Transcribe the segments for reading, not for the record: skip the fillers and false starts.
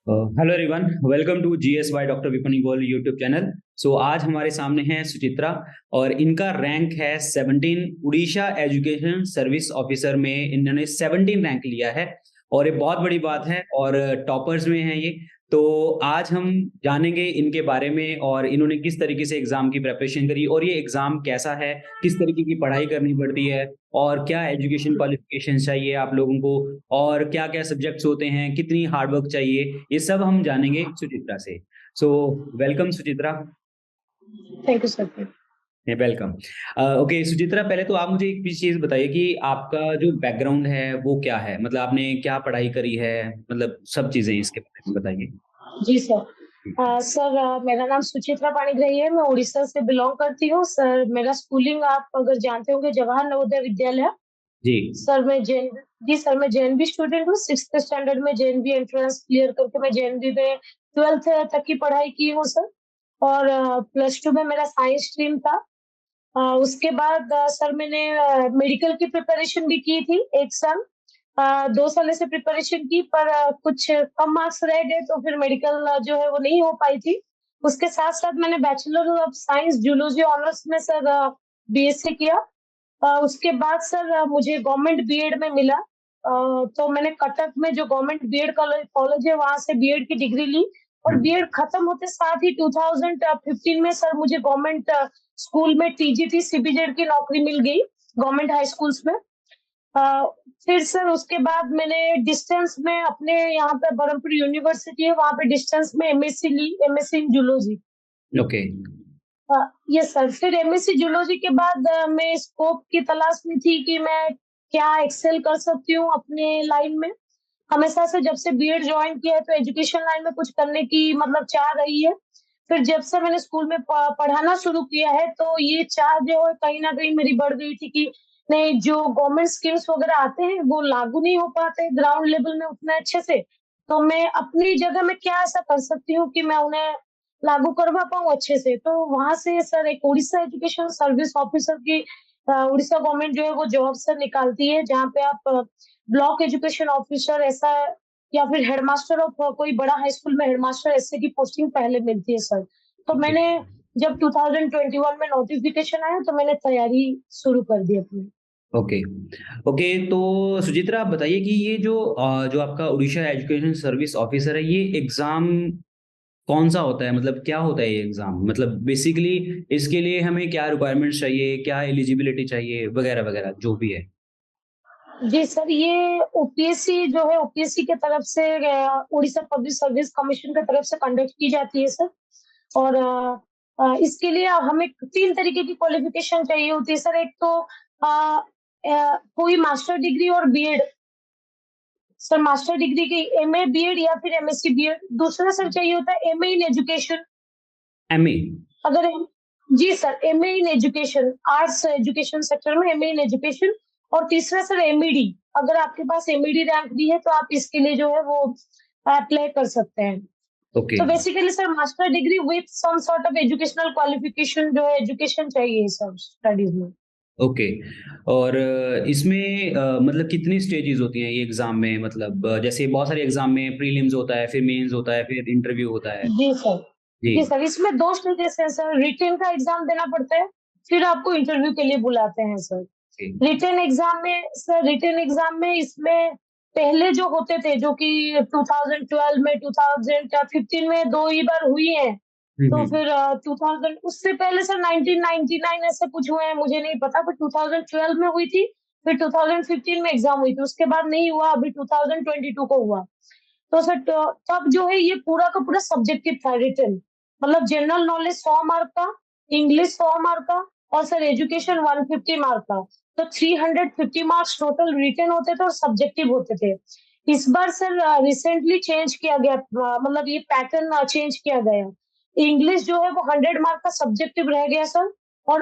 Hello everyone, welcome to GSY doctor Vipni Goyal YouTube channel. So आज हमारे सामने हैं सुचित्रा और इनका रैंक है 17। उड़ीसा एजुकेशन सर्विस ऑफिसर में इन्होंने 17 रैंक लिया है और ये बहुत बड़ी बात है और टॉपर्स में हैं ये। तो आज हम जानेंगे इनके बारे में और इन्होंने किस तरीके से एग्जाम की प्रिपरेशन करी और ये एग्जाम कैसा है, किस तरीके की पढ़ाई करनी पड़ती है और क्या एजुकेशन क्वालिफिकेशन चाहिए आप लोगों को और क्या-क्या सब्जेक्ट्स होते हैं, कितनी हार्ड वर्क चाहिए, ये सब हम जानेंगे सुचित्रा से। So welcome Suchitra. Thank you sir. Welcome. Okay Suchitra, पहले तो आप मुझे एक भी चीज़ बताइए कि आपका जो बैकग्राउंड है वो क्या है? मतलब आपने क्या पढ़ाई करी है? मतलब सब चीज़ें इसके बारे में बताइए। जी सर। सर, मेरा नाम सुचित्रा पाणिग्राही है। मैं उड़ीसा से बिलोंग करती हूँ। सर, मेरा स्कूलिंग आप अगर जानते होंगे जवाहर नवोदय विद्यालय। जी। सर मैं जेएन जी सर, मैं जेएनवी स्टूडेंट हूँ। 6th स्टैंडर्ड में जेएनवी एंट्रेंस क्लियर करके मैं जेएनवी में 12th तक की पढ़ाई की हूँ सर। और +2 में मेरा साइंस स्ट्रीम था। उसके बाद सर मैंने मेडिकल की प्रिपरेशन भी की थी 1 साल। 2 साल ऐसे प्रिपरेशन की, पर कुछ कम मार्क्स रह गए तो फिर मेडिकल जो है वो नहीं हो पाई थी। उसके साथ-साथ मैंने bachelor of science zoology honours में सर बीएससी किया। उसके बाद सर मुझे गवर्नमेंट बीएड में मिला। तो मैंने कटक में जो गवर्नमेंट बीएड कॉलेज है वहाँ से बीएड की डिग्री ली। और हुँ। बीएड खत्म होते साथ ही 2015 में सर मुझे गवर्नमेंट स्कूल में टीजीटी सीबीजेड की नौकरी मिल गई, गवर्नमेंट हाई स्कूल्स में। अ, फिर सर उसके बाद मैंने डिस्टेंस में अपने यहाँ पे बरहमपुर यूनिवर्सिटी है, वहाँ पे डिस्टेंस में एमएससी ली, MSc in zoology. Okay. Yes sir. फिर एमएससी जूलॉजी के बाद मैं स्कोप की तलाश में थी कि मैं क्या एक्सेल कर सकती हूँ अपने लाइन में। हमेशा से जब से बीएड ज्वाइन किया है तो एजुकेशन लाइन में कुछ करने की मतलब चाह रही है। फिर जब से मैंने स्कूल में पढ़ाना शुरू किया है तो ये चाह जो है कहीं न कहीं मेरी बढ़ गई थी कि नहीं, जो गवर्नमेंट स्कीम्स वगैरह आते हैं वो लागू नहीं हो पाते ग्राउंड लेवल में उतना अच्छे से। तो मैं अपनी जगह में क्या ऐसा कर सकती हूँ कि मैं उन्हें लागू करवा पाऊँ अच्छे से। तो वहाँ से सर एक उड़ीसा एजुकेशन सर्विस ऑफिसर की उड़ीसा गवर्नमेंट जो है वो जॉब सर निकालती है, जहाँ पे आप ब्लॉक एजुकेशन ऑफिसर ऐसा, या फिर हेडमास्टर ऑफ कोई बड़ा हाई स्कूल में हेडमास्टर ऐसे की पोस्टिंग पहले मिलती है सर। तो ओके। मैंने जब 2021 में नोटिफिकेशन आया तो मैंने तैयारी शुरू कर दी अपनी। ओके। ओके, तो सुचित्रा आप बताइए कि ये जो आपका उड़ीसा एजुकेशन सर्विस ऑफिसर है, ये एग्ज़ाम कौन-सा होता है? मतलब क्या होता है ये एग्ज़ाम? मतलब बेसिकली इसके लिए हमें क्या रिक्वायरमेंट्स चाहिए, क्या एलिजिबिलिटी चाहिए वगैरह-वगैरह जो भी है? जी सर, ये ओपीएससी जो है ओपीएससी के तरफ से उड़ीसा पब्लिक सर्विस कमीशन की तरफ से कंडक्ट की जाती है सर। और इसके लिए हमें 3 तरीके की क्वालिफिकेशन चाहिए होती है सर। एक तो कोई मास्टर डिग्री और बीएड। सर मास्टर डिग्री की एमए बीएड या फिर एमएससी बीएड। दूसरा सर चाहिए होता है एमए इन एजुकेशन। एमए। अगर जी sir, MA in education, arts education sector में एमए इन एजुकेशन। और तीसरा सर एमईडी। अगर आपके पास एमईडी रैंक भी है तो आप इसके लिए जो है वो अप्लाई कर सकते हैं। ओके। तो basically sir master degree with some sort of educational qualification जो है एजुकेशन चाहिए सर स्टडीज में। ओके। और इसमें मतलब कितनी स्टेजेस होती हैं ये एग्ज़ाम में? मतलब जैसे बहुत सारे एग्ज़ाम में प्रीलिम्स होता है, फिर मेंस होता है, फिर इंटरव्यू होता है। जी सर। जी। जी सर, इसमें 2 स्टेजेस हैं सर। रिटेन का एग्ज़ाम देना पड़ता है, फिर आपको इंटरव्यू के लिए बुलाते हैं सर। जी। रिटेन एग्ज़ाम में इसमें पहले जो होते थे, जो कि 2012 में, 2015 में 2 ही बार हुई हैं। हुँ, तो हुँ। फिर 2000 उससे पहले सर 1999 ऐसे कुछ हुए हैं, मुझे नहीं पता, पर 2012 में हुई थी, फिर 2015 में एग्ज़ाम हुई थी, उसके बाद नहीं हुआ, अभी 2022 को हुआ। तो सर तब जो है ये पूरा का पूरा सब्जेक्टिव था रिटन। मतलब जनरल नॉलेज 100 मार्क का, इंग्लिश 100 मार्क का, और सर एजुकेशन 150 मार्क का। तो 350 मार्क्स टोटल रिटन होते थे और सब्जेक्टिव होते थे। इस बार सर रिसेंटली चेंज किया गया, मतलब ये पैटर्न चेंज किया गया। इंग्लिश जो है वो 100 मार्क का सब्जेक्टिव रह गया सर। और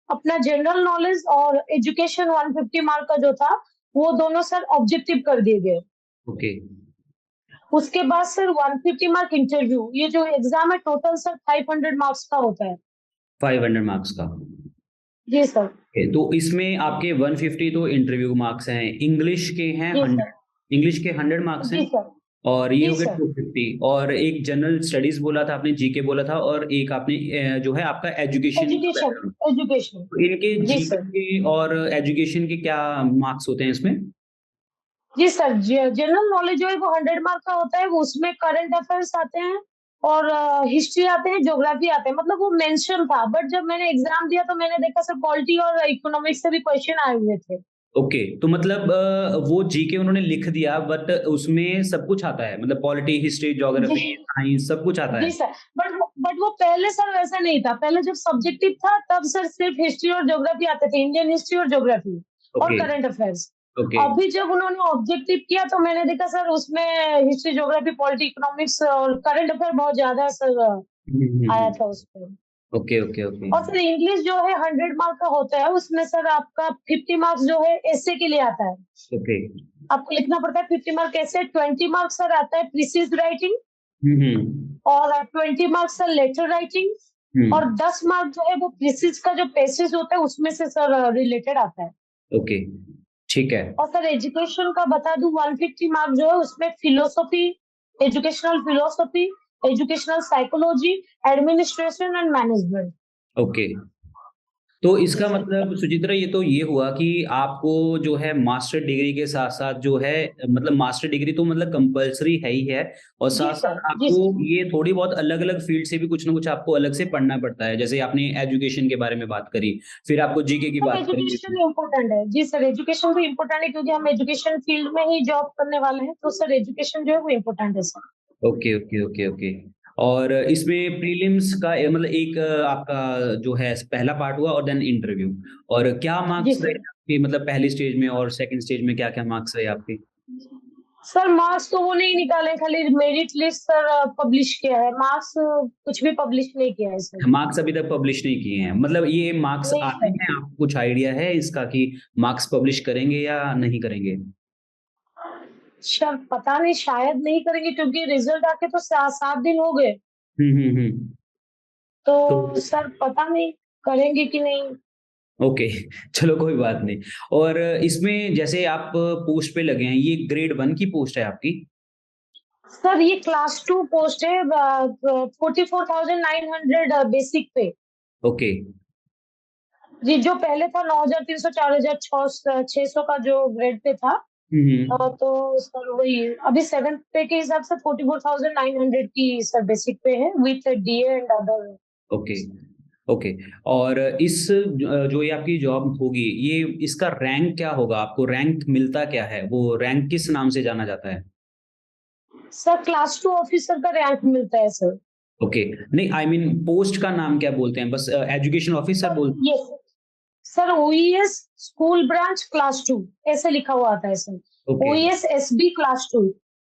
अपना जनरल नॉलेज और एजुकेशन 150 मार्क का जो था, वो दोनों सर ऑब्जेक्टिव कर दिए गए। ओके। उसके बाद सर 150 मार्क इंटरव्यू। ये जो एग्जाम है टोटल सर 500 मार्क्स का होता है। 500 मार्क्स का। जी सर। ओके, तो इसमें आपके 150 तो इंटरव्यू मार्क्स हैं, इंग्लिश के हैं जी 100। सर। इंग्लिश के 100 मार्क्स हैं? जी सर। और ये जी हो गए सर। 250, और एक जनरल स्टडीज बोला था आपने, जीके बोला था, और एक आपने जो है आपका एजुकेशन एजुकेशन, बैकग्राउंड। एजुकेशन। तो इनके जी जीके सर। के और एजुकेशन के क्या मार्क्स होते हैं इसमें? जी सर, जनरल नॉलेज जो है वो 100 मार्क का होता है, वो उसमें करंट अफेयर्स आते हैं और हिस्ट्री आते हैं, ज्योग्राफी आते हैं, मतलब वो मेंशन था, बट जब मैंने एग्जाम दिया तो मैंने देखा सर पॉलिटी और इकोनॉमिक्स से भी क्वेश्चन आए हुए थे। ओके, तो मतलब वो जीके उन्होंने लिख दिया, बट उसमें सब कुछ आता है, मतलब पॉलिटी, हिस्ट्री, जी ज्योग्राफी, साइंस, सब कुछ आता जी है। सर, बट वो पहले सर वैसा नहीं था, पहले जब सब्जेक्टिव था तब सर सिर्फ हिस्ट्री और ज्योग्राफी आते थे, इंडियन हिस्ट्री और ज्योग्राफी और ओके। Current affairs. ओके। अभी जब उन्होंने ऑब्जेक्टिव किया तो मैंने देखा सर उसमें हिस्ट्री, ज्योग्राफी, पॉलिटी, इकोनॉमिक्स और करंट अफेयर बहुत ज्यादा सर आया था उसमें। Okay okay okay. और सर इंग्लिश जो है 100 मार्क का होता है, उसमें सर आपका 50 मार्क्स जो है एसे के लिए आता है, ओके। आपको लिखना पड़ता है 50 मार्क ऐसे, 20 मार्क्स सर आता है प्रीसीज राइटिंग, हम्म। और 20 मार्क्स सर लेटर राइटिंग, और हम्म। 10 मार्क जो है वो प्रीसीज का जो पेसेज होता है उसमें से सर रिलेटेड आता है। ओके, ठीक है। और सर एजुकेशन का बता दूं, 150 मार्क जो है उसमें philosophy, educational philosophy, educational psychology, administration and management. Okay, तो जी इसका सर। मतलब सुचित्रा ये तो ये हुआ कि आपको जो है मास्टर डिग्री के साथ साथ जो है, मतलब मास्टर डिग्री तो मतलब कंपलसरी है ही है, और जी साथ साथ सर। जी आपको सर। ये थोड़ी बहुत अलग अलग फील्ड से भी कुछ ना कुछ आपको अलग से पढ़ना पड़ता है, जैसे आपने एजुकेशन के बारे में बात करी, फिर आपको जीके की सर बात करी। एजुकेशन इम्पोर्टेंट है, जी सर, एजुकेशन भी इम्पोर्टेंट है क्योंकि हम एजुकेशन फील्ड में ही जॉब करने वाले हैं, तो सर एजुकेशन जो है वो इम्पोर्टेंट है sir. Okay okay okay okay. और इसमें प्रीलिम्स का मतलब एक आपका जो है पहला पार्ट हुआ, और देन इंटरव्यू, और क्या जी मार्क्स रहे सर। आपके, मतलब पहली स्टेज में और सेकंड स्टेज में क्या क्या मार्क्स रहे आपके? सर मार्क्स तो वो नहीं निकाले, खाली मेरिट लिस्ट सर पब्लिश किया है, मार्क्स कुछ भी पब्लिश नहीं किया है सर। मार्क्स अभी तक पब्लिश नहीं किए हैं, मतलब ये मार्क्स नहीं आते सर। हैं, आपको कुछ आइडिया है इसका कि मार्क्स पब्लिश करेंगे या नहीं करेंगे? सर पता नहीं, शायद नहीं करेंगे क्योंकि रिजल्ट आके तो 7 दिन हो गए, हम्म। तो तो सर पता नहीं करेंगे कि नहीं। ओके, चलो कोई बात नहीं। और इसमें जैसे आप पोस्ट पे लगे हैं, ये ग्रेड 1 की पोस्ट है आपकी? सर ये क्लास 2 पोस्ट है, 44,900 बेसिक पे। ओके। जी, जो पहले था 9,300, 4,600, 600 का जो ग्रेड पे था, हम्म। तो सर वही अभी 7th पे के हिसाब से 44,900 की सर बेसिक पे है with DA and other. Okay okay. और इस जो ये आपकी जॉब होगी, ये इसका रैंक क्या होगा, आपको रैंक मिलता क्या है, वो रैंक किस नाम से जाना जाता है? सर क्लास 2 ऑफिसर का रैंक मिलता है सर। ओके, नहीं आई मीन पोस्ट का नाम क्या बोलते हैं, बस एजुकेशन ऑफिसर सर बोलते ये सर ओईएस स्कूल ब्रांच क्लास 2 ऐसे लिखा हुआ आता है सर, हैं? ओके। ओईएस SB class 2।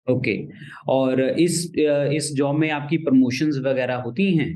ओके, और इस जॉब में आपकी प्रमोशंस वगैरह होती हैं?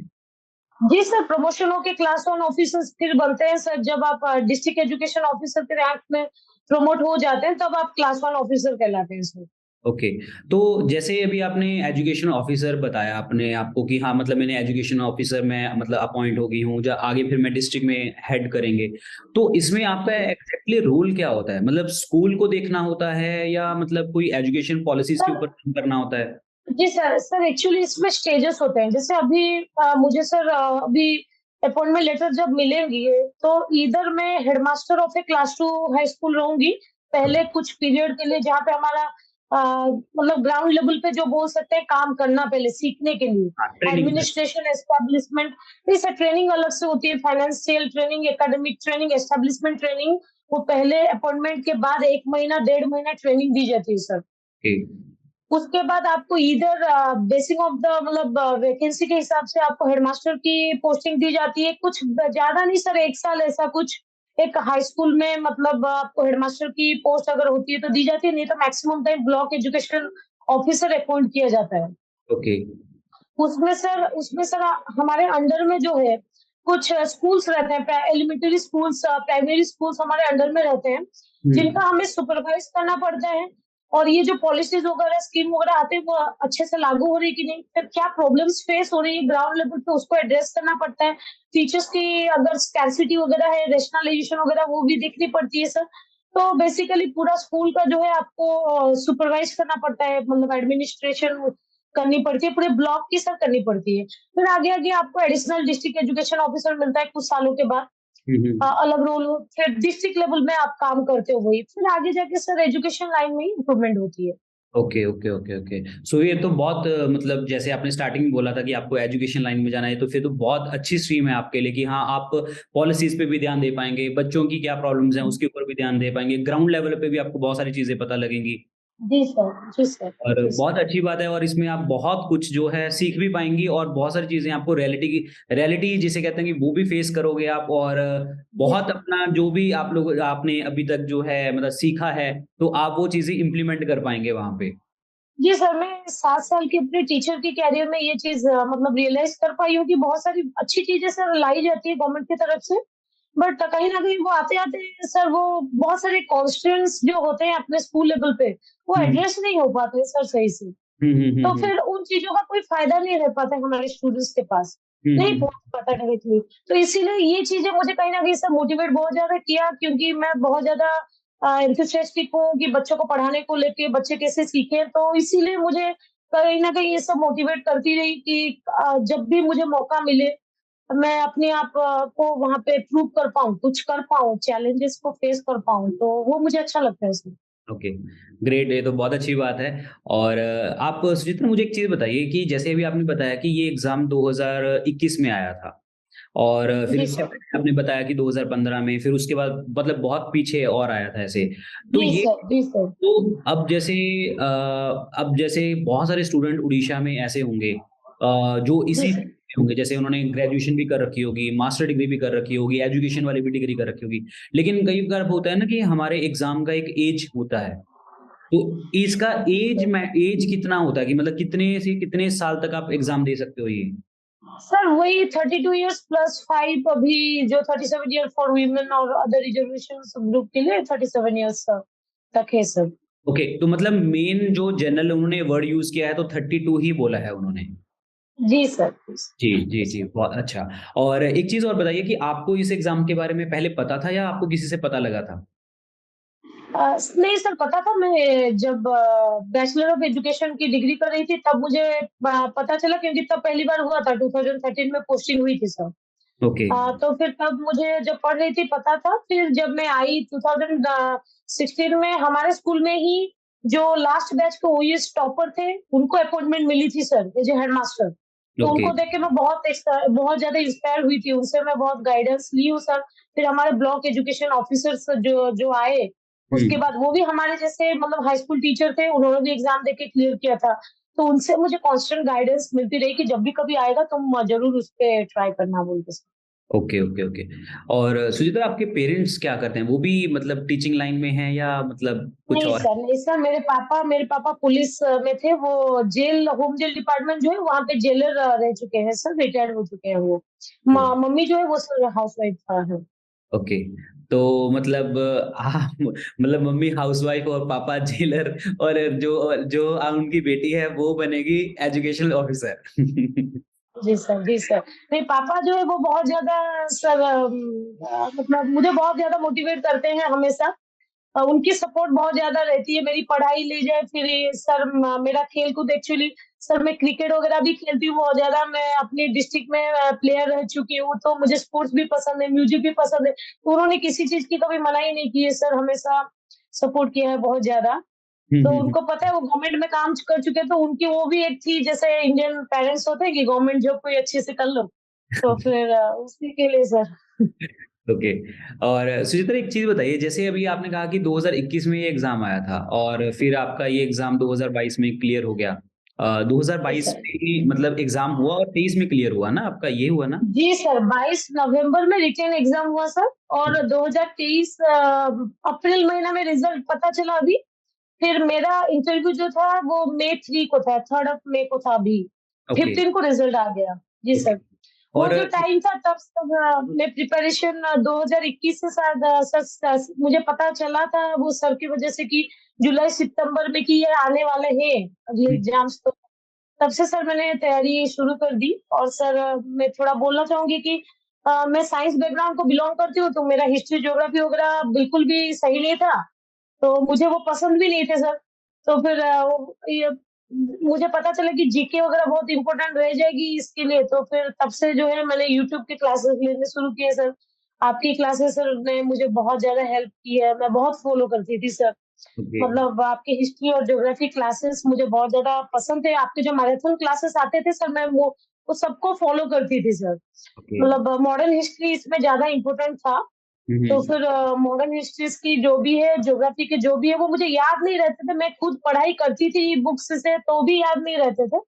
जी सर, प्रमोशन होके क्लास 1 ऑफिसर फिर बनते हैं सर, जब आप डिस्ट्रिक्ट एजुकेशन ऑफिसर के रैंक में प्रमोट हो जाते हैं तब आप क्लास 1 ऑफिसर कहलाते हैं सर। ओके, तो जैसे अभी आपने एजुकेशन ऑफिसर बताया अपने आपको कि हाँ, मतलब मैंने एजुकेशन ऑफिसर में मतलब अपॉइंट हो गई हूँ, या आगे फिर मैं डिस्ट्रिक्ट में हेड करेंगे, तो इसमें आपका एग्जैक्टली रोल क्या होता है, मतलब स्कूल को देखना होता है या मतलब कोई एजुकेशन पॉलिसीज के सर ऊपर काम करना होता है? जी सर, सर एक्चुअली इसमें स्टेजेस होते हैं, जैसे अभी मुझे सर अभी अपॉइंटमेंट लेटर जब मिलेंगी तो इधर मैं headmaster of A class 2 high school रहूंगी पहले कुछ पीरियड के लिए, जहाँ पे हमारा मतलब ग्राउंड लेवल पे जो बोल सकते हैं काम करना पहले सीखने के लिए, हाँ, ट्रेनिंग। एडमिनिस्ट्रेशन एस्टेब्लिशमेंट, नहीं सर ट्रेनिंग अलग से होती है, financial training, academic training, establishment training, वो पहले अपॉइंटमेंट के बाद 1 महीना 1.5 महीना ट्रेनिंग दी जाती है सर। ओके। उसके बाद आपको इधर बेसिंग ऑफ द मतलब वैकेंसी के हिसाब से आपको हेडमास्टर की पोस्टिंग दी जाती है, कुछ ज्यादा नहीं सर, 1 साल ऐसा कुछ एक हाई स्कूल में, मतलब आपको हेडमास्टर की पोस्ट अगर होती है तो दी जाती है, नहीं तो maximum time block education officer appoint किया जाता है। ओके। उसमें सर हमारे अंडर में जो है कुछ स्कूल्स रहते हैं, एलिमेंट्री स्कूल्स, प्राइमरी स्कूल्स हमारे अंडर में रहते हैं, जिनका हम्म। हमें सुपरवाइज करना पड़ता है, और ये जो पॉलिसीज वगैरह स्कीम वगैरह आते हैं वो अच्छे से लागू हो रही है कि नहीं, फिर क्या प्रॉब्लम्स फेस हो रही है ग्राउंड लेवल पे उसको एड्रेस करना पड़ता है, टीचर्स की अगर स्कैर्सिटी वगैरह है, रेशनलाइजेशन वगैरह वो भी देखनी पड़ती है सर। तो बेसिकली पूरा स्कूल का जो है आपको सुपरवाइज करना पड़ता है, मतलब एडमिनिस्ट्रेशन करनी पड़ती है, पूरे ब्लॉक की सर करनी पड़ती है। फिर आगे आगे आपको एडिशनल डिस्ट्रिक्ट एजुकेशन ऑफिसर मिलता है कुछ सालों के बाद। हम्म। अलग रोल हो, फिर डिस्ट्रिक्ट लेवल में आप काम करते हो, वही फिर आगे जाके सर एजुकेशन लाइन में ही इम्प्रूवमेंट होती है। Okay okay okay okay. So ये तो बहुत मतलब जैसे आपने स्टार्टिंग में बोला था कि आपको एजुकेशन लाइन में जाना है, तो फिर तो बहुत अच्छी स्ट्रीम है आपके लिए कि हाँ आप पॉलिसीज पे भी ध्यान दे पाएंगे, बच्चों की क्या प्रॉब्लम्स हैं उसके ऊपर भी ध्यान दे पाएंगे, ग्राउंड लेवल पे भी आपको बहुत सारी चीजें पता लगेंगी। जी सर, जी सर, और जी सर। बहुत अच्छी बात है, और इसमें आप बहुत कुछ जो है सीख भी पाएंगी, और बहुत सारी चीजें आपको रियलिटी जिसे कहते हैं कि वो भी फेस करोगे आप, और जी बहुत सर, अपना जो भी आप लोग आपने अभी तक जो है मतलब सीखा है, तो आप वो चीजें इम्प्लीमेंट कर पाएंगे वहां पे। जी सर, मैं 7 साल की अपने टीचर के करियर में ये चीज़ मतलब रियलाइज़ कर पाई हूँ कि बहुत सारी अच्छी चीज़ें सर लाई जाती है गवर्नमेंट की तरफ से, बट कहीं न कहीं वो आते-आते सर वो बहुत सारे कॉन्स्टेंट्स जो होते हैं अपने स्कूल लेवल पे, वो हम्म एड्रेस नहीं हो पाते हैं सर सही से। तो हम्म। फिर उन चीज़ों का कोई फ़ायदा नहीं रह पाता है हमारे स्टूडेंट्स के पास, नहीं हम्म। पहुँच पाता डायरेक्टली। तो इसीलिए ये चीज़ें मुझे कहीं न कहीं सर मोटिवेट बहुत ज़्यादा किया, क्योंकि मैं बहुत ज़्यादा एंथुसियास्टिक हूँ कि बच्चों को पढ़ाने को लेके बच्चे कैसे सीखें, तो इसीलिए मुझे कहीं न कहीं ये सब मोटिवेट करती रही कि जब भी मुझे मौका मिले, मैं अपने आप को वहाँ पे प्रूव कर पाऊँ, कुछ कर पाऊँ, चैलेंजेस को फेस कर पाऊँ, तो वो मुझे अच्छा लगता है इसमें। ओके, ग्रेट, ये तो बहुत अच्छी बात है। और आप सुचित्रा मुझे एक चीज़ बताइए कि जैसे अभी आपने बताया कि ये एग्ज़ाम 2021 में आया था, और फिर जी इससे सर। पहले आपने बताया कि 2015 में, फिर उसके बाद मतलब बहुत पीछे और आया था ऐसे। तो जी ये सर, जी सर। तो अब जैसे बहुत सारे स्टूडेंट उड़ीसा में ऐसे होंगे जो जी इसी सर। होंगे, जैसे उन्होंने ग्रेजुएशन भी कर रखी होगी, मास्टर डिग्री भी कर रखी होगी, एजुकेशन वाली भी डिग्री कर रखी होगी। लेकिन कई बार होता है ना कि हमारे एग्ज़ाम का एक ऐज होता है। तो इसका ऐज कितना होता है कि मतलब कितने से कितने साल तक आप एग्ज़ाम दे सकते हो ये? सर वही 32 इयर्स प्लस 5, अभी जो 37 ईयर फॉर वीमेन और अदर रिजर्वेशंस ग्रुप के लिए 37 इयर्स तक है सर। ओके, तो मतलब मेन जो जनरल उन्होंने वर्ड यूज़ किया है तो 32 ही बोला है उन्होंने। जी सर, जी सर, जी, जी, जी जी, सर। बहुत अच्छा। और एक चीज़ और बताइए कि आपको इस एग्ज़ाम के बारे में पहले पता था या आपको किसी से पता लगा था? नहीं सर, पता था, मैं जब बैचलर ऑफ एजुकेशन की डिग्री कर रही थी तब मुझे पता चला, क्योंकि तब पहली बार हुआ था, 2013 में पोस्टिंग हुई थी सर। ओके। तो फिर तब मुझे जब पढ़ रही थी पता था, फिर जब मैं आई 2016 में हमारे स्कूल में ही जो लास्ट बैच के ओएस टॉपर थे, उनको अपॉइंटमेंट मिली थी सर एज़ अ हेडमास्टर। तो ओके। उनको देख के मैं बहुत ज़्यादा इंस्पायर हुई थी, उनसे मैं बहुत गाइडेंस ली हूँ सर। फिर हमारे ब्लॉक एजुकेशन ऑफिसर्स जो जो आए, उसके हुँ। बाद वो भी हमारे जैसे मतलब हाई स्कूल टीचर थे, उन्होंने भी एग्ज़ाम देके क्लियर किया था। तो उनसे मुझे कांस्टेंट गाइडेंस मिलती रही कि जब भी कभी आएगा तुम ज़रूर उस पे ट्राई करना बोल के सर। Okay, okay, okay. और सुचित्रा आपके पेरेंट्स क्या करते हैं? वो भी मतलब टीचिंग लाइन में हैं या मतलब कुछ नहीं और? सर, नहीं सर, मेरे पापा पुलिस में थे, वो होम जेल डिपार्टमेंट जो है वहाँ पे जेलर रह चुके हैं सर, रिटायर्ड हो चुके हैं वो। ओके, मम्मी जो है वो सर हाउसवाइफ है। ओके। तो मतलब आप मतलब मम्मी हाउसवाइफ़ और पापा जेलर, और जो जो उनकी बेटी है वो बनेगी एजुकेशनल ऑफिसर। जी सर, जी सर। नहीं, पापा जो है वो बहुत ज़्यादा सर मतलब मुझे बहुत ज़्यादा मोटिवेट करते हैं हमेशा। उनकी सपोर्ट बहुत ज़्यादा रहती है, मेरी पढ़ाई ली जाए, फिर ये सर मेरा खेल-कूद एक्चुअली सर मैं क्रिकेट वगैरह भी खेलती हूँ बहुत ज़्यादा, मैं अपनी डिस्ट्रिक्ट में प्लेयर रह चुकी हूँ, तो मुझे स्पोर्ट्स भी पसंद है, म्यूज़िक भी पसंद है। तो उन्होंने किसी चीज़ की कभी मना ही नहीं की है सर, हमेशा सपोर्ट किया है बहुत ज़्यादा। हुँ, तो हुँ, हुँ। उनको पता है वो गवर्नमेंट में काम कर चुके हैं, तो उनकी वो भी एक थी, जैसे इंडियन पेरेंट्स होते हैं कि गवर्नमेंट जॉब कोई अच्छे से कर लो, तो फिर उसी के लिए सर। ओके। और सुचित्रा एक चीज़ बताइए, जैसे अभी आपने कहा कि 2021 में ये एग्ज़ाम आया था और फिर आपका ये एग्ज़ाम 2022 में क्लियर हो गया। जी 2022 सर। में ही मतलब एग्ज़ाम हुआ और 23 में क्लियर हुआ ना आपका, ये हुआ ना? जी सर, 22 नवंबर में रिटेन एग्ज़ाम हुआ सर, और 2023 अप्रैल महीना में रिज़ल्ट पता चला अभी। फिर मेरा इंटरव्यू जो था वो मई 3 को था, 3rd ऑफ मई को था अभी। ओके, 15 को रिज़ल्ट आ गया। जी ओके। सर। वो और जो टाइम था तब सब मैं प्रिपरेशन 2021 से शायद मुझे पता चला था वो सर की वज़ह से कि जुलाई-सितंबर में कि ये आने वाले हैं अगले हुँ, एग्ज़ाम्स, तो तब से सर मैंने तैयारी शुरू कर दी। और सर मैं थोड़ा बोलना चाहूँगी कि मैं साइंस बैकग्राउंड को बिलोंग करती हूँ, तो मेरा हिस्ट्री, ज्योग्राफी वगैरह बिल्कुल भी सही नहीं था। तो मुझे वो पसंद भी नहीं थे सर। तो फिर ये मुझे पता चला कि जीके वगैरह बहुत इम्पोर्टेंट रह जाएगी इसके लिए, तो फिर तब से जो है मैंने यूट्यूब की क्लासेस लेने शुरू किए सर। आपकी क्लासेस सर ने मुझे बहुत ज़्यादा हेल्प की है, मैं बहुत फॉलो करती थी सर। ओके। मतलब आपके हिस्ट्री और ज्योग्राफी क्लासेस मुझे बहुत ज़्यादा पसंद थे। आपके जो मैराथन क्लासेस आते थे सर, मैं वो सबको फॉलो करती थी सर। ओके। मतलब मॉडर्न हिस्ट्री इसमें ज़्यादा इम्पोर्टेंट था। तो हम्म। फिर मॉडर्न हिस्ट्रीज की जो भी है, ज्योग्राफी के जो भी है, वो मुझे याद नहीं रहते थे। मैं खुद पढ़ाई करती थी बुक्स से, तो भी याद नहीं रहते थे।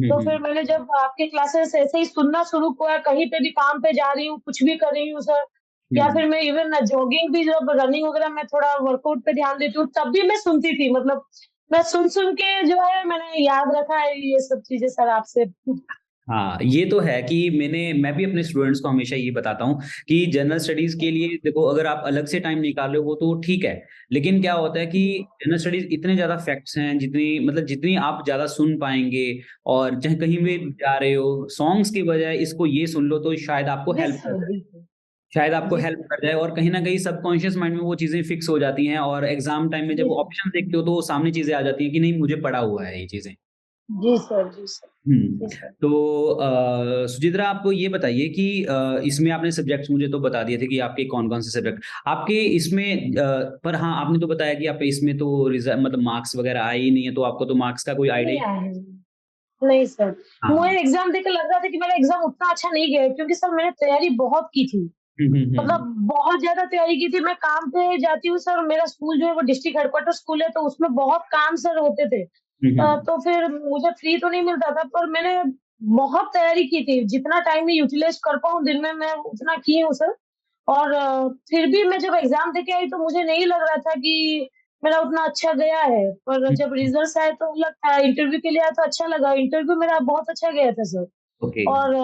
तो फिर मैंने जब आपके क्लासेस ऐसे ही सुनना शुरू किया, कहीं पे भी काम पे जा रही हूँ, कुछ भी कर रही हूँ सर, या फिर हम्म। मैं इवन जॉगिंग भी, जब रनिंग वगैरह में थोड़ा वर्कआउट पे ध्यान देती हूँ, तब भी मैं सुनती थी। मतलब मैं सुन सुन के जो है मैंने याद रखा है ये सब चीजें सर आपसे। हाँ, ये तो है कि मैं भी अपने स्टूडेंट्स को हमेशा ये बताता हूँ कि जनरल स्टडीज के लिए देखो, अगर आप अलग से टाइम निकालो वो तो ठीक है, लेकिन क्या होता है कि जनरल स्टडीज इतने ज्यादा फैक्ट्स हैं, जितनी मतलब जितनी आप ज्यादा सुन पाएंगे, और चाहे कहीं भी जा रहे हो सॉन्ग्स की बजाय इसको ये सुन लो तो शायद आपको जी हेल्प कर सर, जाए। जी सर। शायद आपको जी हेल्प सर। कर जाए, और कहीं ना कहीं सबकॉन्शियस माइंड में वो चीजें फिक्स हो जाती हैं, और एग्जाम टाइम में जब जी वो सर। ऑप्शन देखते हो तो वो सामने चीजें आ जाती हैं कि नहीं, मुझे पढ़ा हुआ है ये चीजें। जी सर। जी सर। हुँ। जी सर। तो सुचित्रा, आप ये बताइए कि इसमें आपने सब्जेक्ट्स मुझे तो बता दिए थे कि आपके कौन-कौन से सब्जेक्ट आपके इसमें, पर हाँ, आपने तो बताया कि आपके इसमें तो मतलब मार्क्स वगैरह आए ही नहीं है, तो आपको तो मार्क्स का कोई आइडिया नहीं ही। आए हैं। नहीं सर, हाँ। मुझे एग्ज़ाम देके लग रहा था कि मेरा एग्ज़ाम उतना अच्छा नहीं गया है, क्योंकि सर मैंने तैयारी बहुत की थी। हुँ, हुँ, मतलब हुँ। बहुत ज़्यादा तैयारी की थी। मैं काम पे जाती हूँ सर, मेरा स्कूल जो है वो डिस्ट्रिक्ट हेडक्वार्टर स्कूल है, तो उसमें बहुत काम सर होते थे। हुँ, हुँ। तो फिर मुझे फ्री तो नहीं मिलता था, पर मैंने बहुत तैयारी की थी। जितना टाइम मैं यूटिलाइज़ कर पाऊँ दिन में, मैं उतना की हूँ सर। और फिर भी मैं जब एग्ज़ाम देके आई, तो मुझे नहीं लग रहा था कि मेरा उतना अच्छा गया है। पर हुँ, जब रिज़ल्ट्स आए तो अलग था, इंटरव्यू के लिए आया तो अच्छा लगा। इंटरव्यू मेरा बहुत अच्छा गया था सर। ओके। और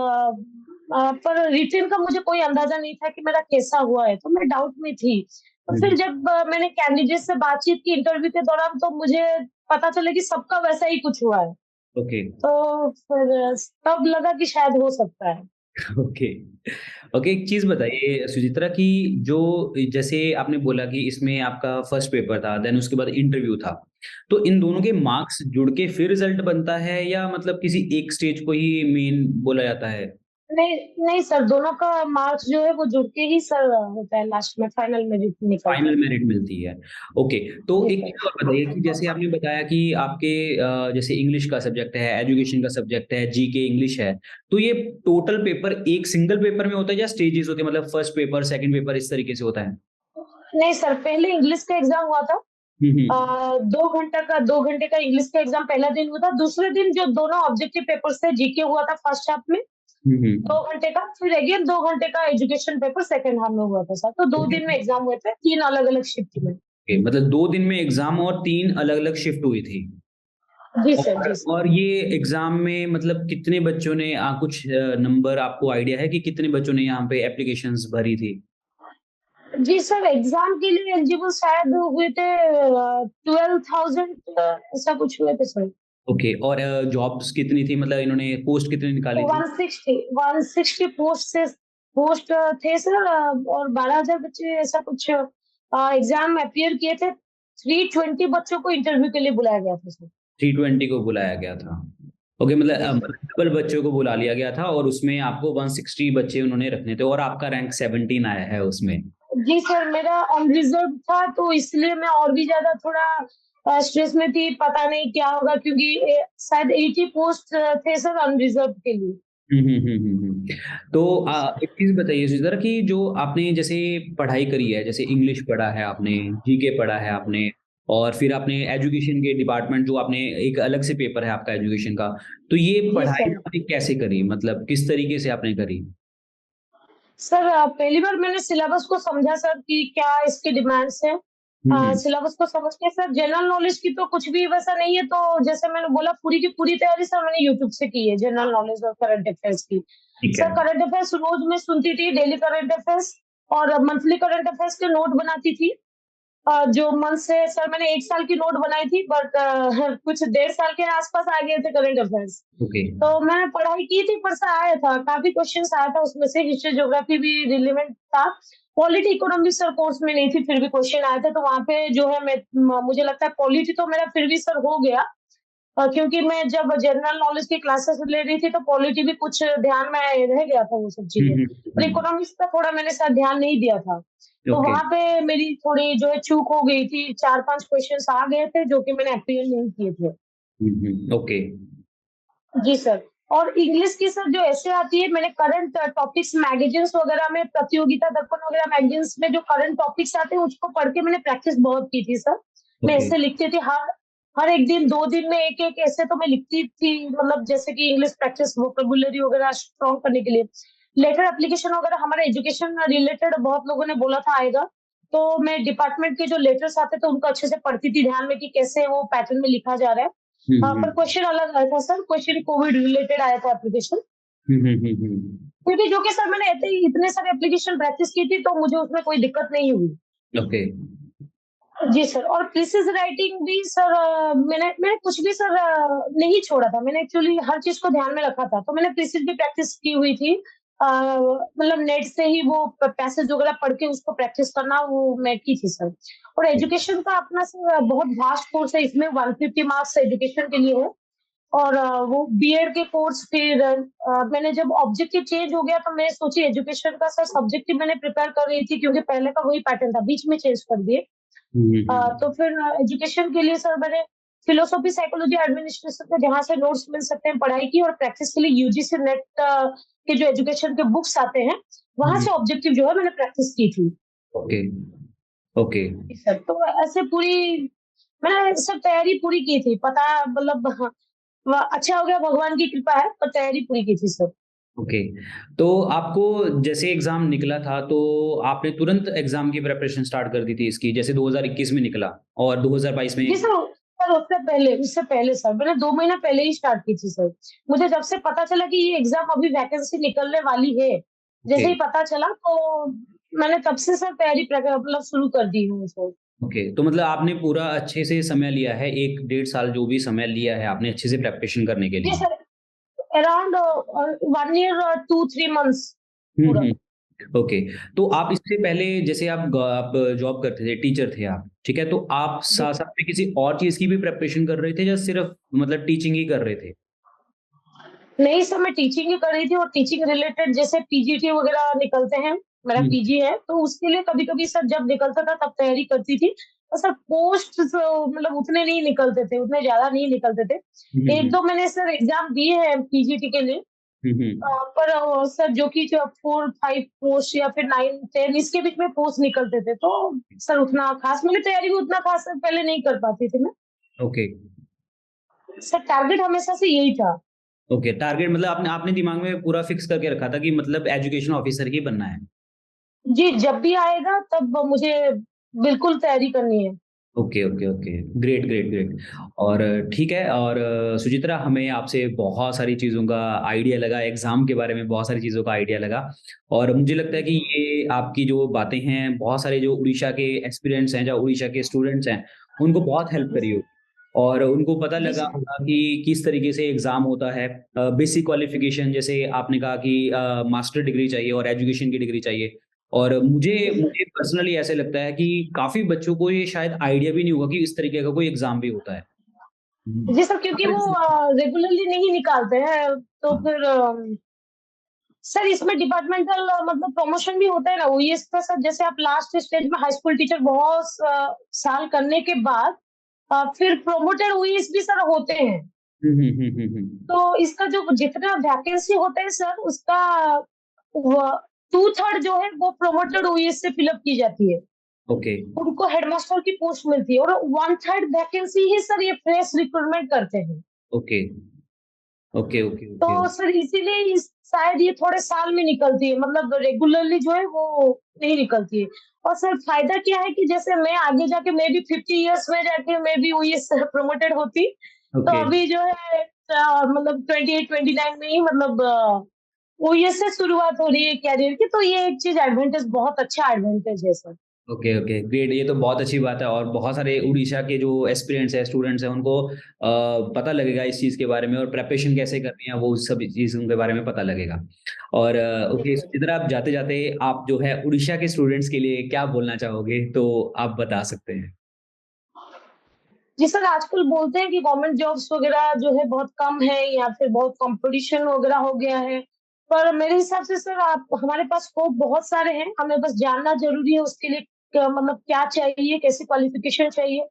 पर रिटेन का मुझे कोई अंदाज़ा नहीं था कि मेरा कैसा हुआ है, तो मैं डाउट में थी। तो हुँ, फिर हुँ। जब मैंने कैंडिडेट से बातचीत की इंटरव्यू के दौरान, तो मुझे पता चला कि सबका वैसा ही कुछ हुआ है। ओके। तो फिर तब लगा कि शायद हो सकता है। ओके। ओके, एक चीज़ बताइए सुचित्रा कि जो जैसे आपने बोला कि इसमें आपका फर्स्ट पेपर था, देन उसके बाद इंटरव्यू था। तो इन दोनों के मार्क्स जुड़ के फिर रिज़ल्ट बनता है, या मतलब किसी एक स्टेज को ही मेन बोला जाता है? नहीं, नहीं सर, दोनों का मार्क्स जो है वो जुड़ के ही सर होता है, लास्ट में फाइनल मेरिट निकलता फाइनल है। मेरिट मिलती है। ओके, तो जी एक सर। चीज़ और बताइए कि जैसे आपने बताया कि आपके जैसे इंग्लिश का सब्जेक्ट है, एजुकेशन का सब्जेक्ट है, जीके इंग्लिश है, तो ये टोटल पेपर एक सिंगल पेपर में होता है या स्टेजेस होते हैं? मतलब फर्स्ट पेपर, सेकंड पेपर इस तरीके से होता है? नहीं सर, पहले इंग्लिश का एग्ज़ाम हुआ था। हुँ, हुँ। 2 घंटे का इंग्लिश का एग्ज़ाम पहला दिन हुआ था। दूसरे दिन जो दोनों ऑब्जेक्टिव पेपर्स थे, जीके हुआ था फर्स्ट हाफ में हुँ, 2 हुँ। घंटे का, फिर अगेन 2 घंटे का एजुकेशन पेपर सेकंड हाफ में हुआ था सर। तो 2 ओके, दिन में एग्ज़ाम हुए थे, 3 अलग-अलग शिफ्ट में। ओके, मतलब 2 दिन में एग्ज़ाम और 3 अलग-अलग शिफ्ट हुई थी। जी सर, और जी सर। और ये एग्ज़ाम में मतलब कितने बच्चों ने कुछ नंबर आपको आइडिया है कि कितने बच्चों ने यहाँ पे एप्लीकेशंस भरी थी? जी सर, एग्ज़ाम के लिए एलिजिबल शायद हुए थे 12,000 ऐसा कुछ हुए थे सर। ओके, और जॉब्स कितनी थी, मतलब इन्होंने पोस्ट कितनी निकाली थी? 160 पोस्ट थे सर, और 12,000 बच्चे ऐसा कुछ एग्ज़ाम अपीयर किए थे। 320 बच्चों को इंटरव्यू के लिए बुलाया गया था सर। 320 को बुलाया गया था। ओके, मतलब जी सर। डबल बच्चों को बुला लिया गया था, और उसमें आपको 160 बच्चे उन्होंने रखने थे, और आपका रैंक 17 आया है उसमें। जी सर, मेरा अनरिज़र्व्ड था, तो इसलिए मैं और भी ज़्यादा थोड़ा स्ट्रेस में थी, पता नहीं क्या होगा, क्योंकि शायद 80 पोस्ट थे सर अनरिज़र्व्ड के लिए। हुँ, हुँ, हुँ, हुँ, हुँ। तो जी सर। एक चीज़ बताइए सुचित्रा कि जो आपने जैसे पढ़ाई करी है, जैसे इंग्लिश पढ़ा है आपने, जीके पढ़ा है आपने, और फिर आपने एजुकेशन के डिपार्टमेंट जो आपने एक अलग से पेपर है आपका एजुकेशन का, तो ये जी पढ़ाई सर। आपने कैसे करी? मतलब किस तरीके से आपने करी? सर पहली बार मैंने सिलेबस को समझा सर कि क्या इसकी डिमांड्स हैं। हुँ, हुँ। सिलेबस को समझ के सर, जनरल नॉलेज की तो कुछ भी वैसा नहीं है, तो जैसे मैंने बोला पूरी की पूरी तैयारी सर मैंने यूट्यूब से की है, जनरल नॉलेज और करंट अफेयर्स की। ठीक है। सर करंट अफेयर्स रोज मैं सुनती थी, डेली करंट अफेयर्स और मंथली करंट अफेयर्स के नोट बनाती थी। जो मंथ से सर मैंने 1 साल की नोट बनाई थी, बट कुछ 1.5 साल के आसपास आ गए थे करंट अफेयर्स। ओके। तो मैं पढ़ाई की थी, पर सर आया था, काफ़ी क्वेश्चन्स आया था उसमें से, हिस्ट्री, ज्योग्राफी भी रिलेवेंट था। पॉलिटी, इकोनॉमी सर कोर्स में नहीं थी, फिर भी क्वेश्चन आए थे, तो वहाँ पे जो है मैं मुझे लगता है पॉलिटी तो मेरा फिर भी सर हो गया। क्योंकि मैं जब जनरल नॉलेज की क्लासेस ले रही थी, तो पॉलिटी भी कुछ ध्यान में रह गया था वो सब हुँ, चीज़ें। हुँ, और हुँ। इकोनॉमिक्स का थोड़ा मैंने शायद ध्यान नहीं दिया था। तो ओके। वहाँ पे मेरी थोड़ी जो है चूक हो गई थी, 4-5 क्वेश्चन्स आ गए थे जो कि मैंने अपीयर नहीं किए थे। हुँ, हुँ। ओके। जी सर। और इंग्लिश की सर जो ऐसे आती है, मैंने करंट टॉपिक्स मैगज़ीन्स वगैरह में, प्रतियोगिता दर्पण वगैरह मैगज़ीन्स में जो करंट टॉपिक्स आते हैं, उसको पढ़ के मैंने प्रैक्टिस बहुत की थी सर। मैं ओके। ऐसे लिखती थी, हर हर 1 दिन, 2 दिन में 1-1 ऐसे तो मैं लिखती थी, मतलब जैसे कि इंग्लिश प्रैक्टिस, वोकैब्युलरी वगैरह स्ट्रॉन्ग करने के लिए। लेटर एप्लीकेशन वगैरह हमारा एजुकेशन रिलेटेड बहुत लोगों ने बोला था आएगा, तो मैं डिपार्टमेंट के जो लेटर्स आते थे, उनको अच्छे से पढ़ती थी ध्यान में कि कैसे वो पैटर्न में लिखा जा रहा है। हुँ, पर हुँ। क्वेश्चन अलग आया था सर, क्वेश्चन कोविड रिलेटेड आया था एप्लीकेशन। हुँ, हुँ, हुँ, हुँ। क्योंकि जो कि सर मैंने ऐसे ही इतने सारे एप्लीकेशन प्रैक्टिस की थी, तो मुझे उसमें कोई दिक्कत नहीं हुई। ओके। जी सर। और प्रीसिज़ राइटिंग भी सर, मैंने मैंने कुछ भी सर नहीं छोड़ा था। मैंने एक्चुअली हर चीज़ को ध्यान में रखा था। तो मैंने प्रीसिज़ भी प्रैक्टिस की हुई थी। मतलब नेट से ही वो प पैसेज वगैरह पढ़ के उसको प्रैक्टिस करना, वो मैं की थी सर। और एजुकेशन का अपना सर बहुत वास्ट कोर्स है, इसमें 150 मार्क्स एजुकेशन के लिए है। और वो बीएड के कोर्स, फिर मैंने जब ऑब्जेक्टिव चेंज हो गया, तो मैं सोची एजुकेशन का सर सब्जेक्टिव मैंने प्रिपेयर कर रही थी, क्योंकि पहले का वही पैटर्न था, बीच में चेंज कर दिए। हुँ, हुँ, तो हुँ। फिर एजुकेशन के लिए सर मैंने फिलोसॉफी, साइकोलॉजी, एडमिनिस्ट्रेशन के जहाँ से नोट्स मिल सकते हैं पढ़ाई की, और प्रैक्टिस के लिए यूजीसी नेट के जो एजुकेशन के बुक्स आते हैं, वहाँ हुँ। से ऑब्जेक्टिव जो है मैंने प्रैक्टिस की थी। Okay, okay. जी सर। तो ऐसे पूरी मैंने सब तैयारी पूरी की थी। पता मतलब हाँ, अच्छा हो गया, भगवान की कृपा है, पर तैयारी पूरी की थी सर। ओके। तो आपको जैसे एग्ज़ाम निकला था, तो आपने तुरंत एग्ज़ाम की प्रिपरेशन स्टार्ट कर दी थी इसकी, जैसे 2021 में निकला और 2022 में जी सर। सर उससे पहले सर मैंने 2 महीना पहले ही स्टार्ट की थी सर। मुझे जब से पता चला कि ये एग्ज़ाम अभी वैकेंसी निकलने वाली है, ओके, जैसे ही पता चला, तो मैंने तब से सर तैयारी मतलब शुरू कर दी हूँ सर। ओके। तो मतलब आपने पूरा अच्छे से समय लिया है, 1 डेढ़ साल जो भी समय लिया है आपने अच्छे से प्रिपरेशन करने के जी लिए। सर, अराउंड 1 ईयर 2-3 मंथ्स हुँ, पूरा। हुँ। ओके। तो आप इससे पहले जैसे आप जॉब करते थे, टीचर थे आप, ठीक है? तो आप जी। साथ-साथ में किसी और चीज़ की भी प्रिपरेशन कर रहे थे या सिर्फ़ मतलब टीचिंग ही कर रहे थे? नहीं सर, मैं टीचिंग ही कर रही थी, और टीचिंग रिलेटेड जैसे पीजीटी वगैरह निकलते हैं, मेरा हुँ, पीजी है, तो उसके लिए कभी-कभी सर जब निकलता था तब तैयारी करती थी। और सर पोस्ट मतलब उतने नहीं निकलते थे, उतने ज़्यादा नहीं निकलते थे। हुँ, हुँ, हुँ। 1-2 मैंने सर एग्ज़ाम दिए हैं पीजीटी के लिए। हुँ, हुँ। पर सर जो कि जो 4-5 पोस्ट या फिर 9-10 इसके बीच में पोस्ट निकलते थे, तो सर उतना खास मैंने तैयारी भी उतना खास सर पहले नहीं कर पाती थी मैं। ओके, सर टारगेट हमेशा से यही था। ओके। टारगेट मतलब आपने आपने दिमाग में पूरा फिक्स करके रखा था कि मतलब एजुकेशन ऑफ़िसर ही बनना है। जी, जब भी आएगा तब मुझे बिल्कुल तैयारी करनी है। Okay, okay, okay. Great, great, great. और ठीक है और सुचित्रा हमें आपसे बहुत सारी चीज़ों का आइडिया लगा, एग्ज़ाम के बारे में बहुत सारी चीज़ों का आइडिया लगा और मुझे लगता है कि ये आपकी जो बातें हैं, बहुत सारे जो उड़ीसा के एस्पिरेंट्स हैं, जो उड़ीसा के स्टूडेंट्स हैं, उनको बहुत हेल्प करी होगी और उनको पता जी लगा सर। होगा कि किस तरीके से एग्ज़ाम होता है। बेसिक क्वालिफ़िकेशन जैसे आपने कहा कि मास्टर डिग्री चाहिए और एजुकेशन की डिग्री चाहिए और मुझे जी सर। मुझे पर्सनली ऐसे लगता है कि काफ़ी बच्चों को ये शायद आइडिया भी नहीं होगा कि इस तरीके का कोई एग्ज़ाम भी होता है। हुँ। जी सर, क्योंकि वो रेगुलरली नहीं निकालते हैं, तो हाँ, फिर सर इसमें डिपार्टमेंटल मतलब प्रमोशन भी होता है ना, ओईएस का सर, जैसे आप लास्ट स्टेज में हाई स्कूल टीचर बहुत साल करने के बाद फिर प्रोमोटेड ओईएस भी सर होते हैं। हुँ, हुँ, हुँ, हुँ, हुँ। तो इसका जो जितना वैकेंसी होता है सर, उसका व 2/3 जो है वो प्रोमोटेड ओईएस से फिल अप की जाती है। ओके, उनको हेडमास्टर की पोस्ट मिलती है, और 1/3 वैकेंसी ही सर ये फ्रेश रिक्रूटमेंट करते हैं। Okay, okay, okay, okay. तो सर इसीलिए इस शायद ये थोड़े साल में निकलती है, मतलब रेगुलरली जो है वो नहीं निकलती है। और सर फायदा क्या है कि जैसे मैं आगे जाके मे बी 50 इयर्स में जाके मे बी ओईएस प्रमोटेड होती, तो ओके, अभी जो है मतलब 28-29 में ही मतलब ओईएस से शुरुआत हो रही है करियर की, तो ये एक चीज़ एडवांटेज, बहुत अच्छा एडवांटेज है सर। ओके ओके ग्रेट, ये तो बहुत अच्छी बात है। और बहुत सारे उड़ीसा के जो एस्पिरेंट्स है, स्टूडेंट्स हैं, उनको पता लगेगा इस चीज़ के बारे में, और प्रिपरेशन कैसे करनी है वो सब चीज़ों के बारे में पता लगेगा। और जी ओके, सर। इधर आप जाते-जाते आप जो है उड़ीसा के स्टूडेंट्स के लिए क्या बोलना चाहोगे? तो आप बता सकते हैं। जी सर, आजकल बोलते हैं कि गवर्नमेंट जॉब्स वगैरह जो है बहुत कम है या फिर बहुत कॉम्पिटिशन वगैरह हो गया है। पर मेरे हिसाब से सर आप हमारे पास स्कोप बहुत सारे हैं, हमें बस जानना ज़रूरी है उसके लिए मतलब क्या चाहिए, कैसी क्वालिफ़िकेशन चाहिए।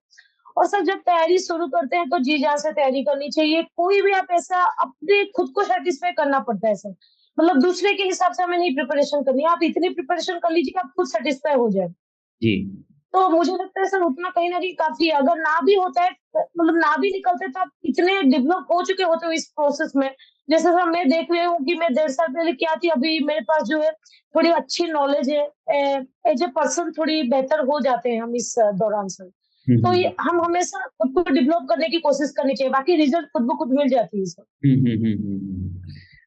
और सर जब तैयारी शुरू करते हैं तो जी-जान से तैयारी करनी चाहिए। कोई भी आप ऐसा अपने खुद को सैटिस्फाई करना पड़ता है सर। मतलब दूसरे के हिसाब से हमें नहीं प्रिपरेशन करनी है, आप इतनी प्रिपरेशन कर लीजिए कि आप खुद सैटिस्फाई हो जाएँ। जी। तो मुझे लगता है सर उतना कहीं न कहीं काफ़ी है। अगर ना भी होता है मतलब ना भी निकलते तो आप इतने डेवलप हो चुके होते हो इस प्रोसेस में। जैसे सर मैं देख रही हूँ कि मैं 1.5 साल पहले क्या थी, अभी मेरे पास जो है थोड़ी अच्छी नॉलेज है। एज़ अ पर्सन थोड़ी बेहतर हो जाते हैं हम इस दौरान सर। हुँ, तो हुँ। ये हम हमेशा खुद को डेवलप करने की कोशिश करनी चाहिए, बाकी रिज़ल्ट खुद ब खुद मिल जाती है सर। हुँ, हुँ, हुँ, हुँ, हुँ।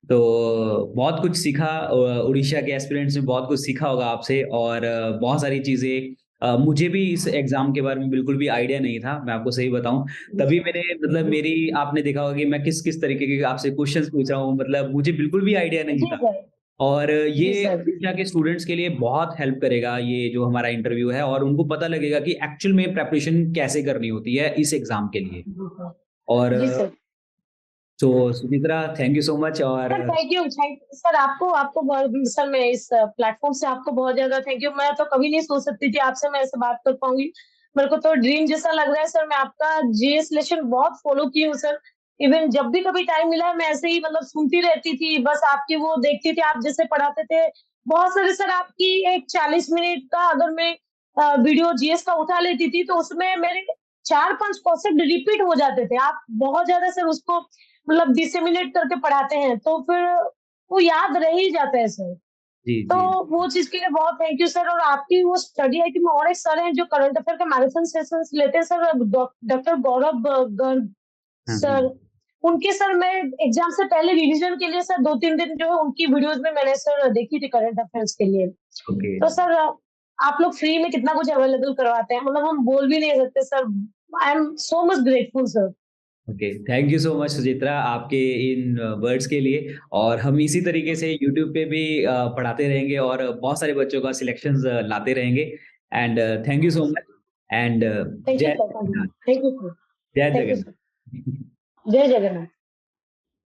तो बहुत कुछ सीखा, उड़ीसा के एस्पिरेंट्स ने बहुत कुछ सीखा होगा आपसे, और बहुत सारी चीज़ें मुझे भी इस एग्ज़ाम के बारे में बिल्कुल भी आइडिया नहीं था, मैं आपको सही बताऊँ। जी तभी सर। मैंने मतलब मेरी आपने देखा होगा कि मैं किस-किस तरीके के आपसे क्वेश्चन्स पूछ रहा हूँ, मतलब मुझे बिल्कुल भी आइडिया नहीं जी था। सर। और जी ये सर। उड़ीसा के स्टूडेंट्स के लिए बहुत हेल्प करेगा ये जो हमारा इंटरव्यू है, और उनको पता लगेगा कि एक्चुअल में प्रिपरेशन कैसे करनी होती है इस एग्ज़ाम के लिए। जी सर। और जी सर। तो Suchitra, thank you so much. और सर थैंक यू सर आपको आपको बहुत सर मैं इस प्लेटफ़ॉर्म से आपको बहुत ज़्यादा थैंक यू। मैं तो कभी नहीं सोच सकती थी आपसे मैं ऐसे बात कर पाऊँगी। मेरे को तो ड्रीम जैसा लग रहा है सर, मैं आपका जीएस लेशन बहुत फ़ॉलो की हूँ सर। इवन जब भी कभी टाइम मिला है मैं ऐसे ही मतलब सुनती रहती थी, बस आपकी वो देखती थी आप जैसे पढ़ाते थे। बहुत सारे सर आपकी एक 40 मिनट का अगर मैं वीडियो जीएस का उठा लेती थी तो उसमें मेरे 4-5 कॉन्सेप्ट रिपीट हो जाते थे। आप बहुत ज़्यादा सर उसको मतलब डिसेमिनेट करके पढ़ाते हैं, तो फिर वो याद रह ही जाता है सर। जी, तो जी। वो चीज़ के लिए बहुत थैंक यू सर। और आपकी वो स्टडी है कि में और एक सर हैं जो करंट अफेयर के मैराथन सेशंस लेते हैं सर, डॉक्टर गौरव गर्ग हाँ, सर। हाँ। उनके सर मैं एग्ज़ाम से पहले रिवीजन के लिए सर 2-3 दिन जो है उनकी वीडियोज़ में मैंने सर देखी थी करंट अफेयर्स के लिए। ओके, तो सर आप लोग फ्री में कितना कुछ अवेलेबल करवाते हैं, मतलब हम बोल भी नहीं सकते sir. I am so much grateful sir. Okay. Thank you so much Suchitra आपके इन वर्ड्स के लिए। और हम इसी तरीके से यूट्यूब पे भी पढ़ाते रहेंगे, और बहुत सारे बच्चों का सिलेक्शंस लाते रहेंगे। And thank you so much. And thank you जय sir, Jagannath. Thank you sir, जय थैंक यू सर। जगन्नाथ। जय जगन्नाथ।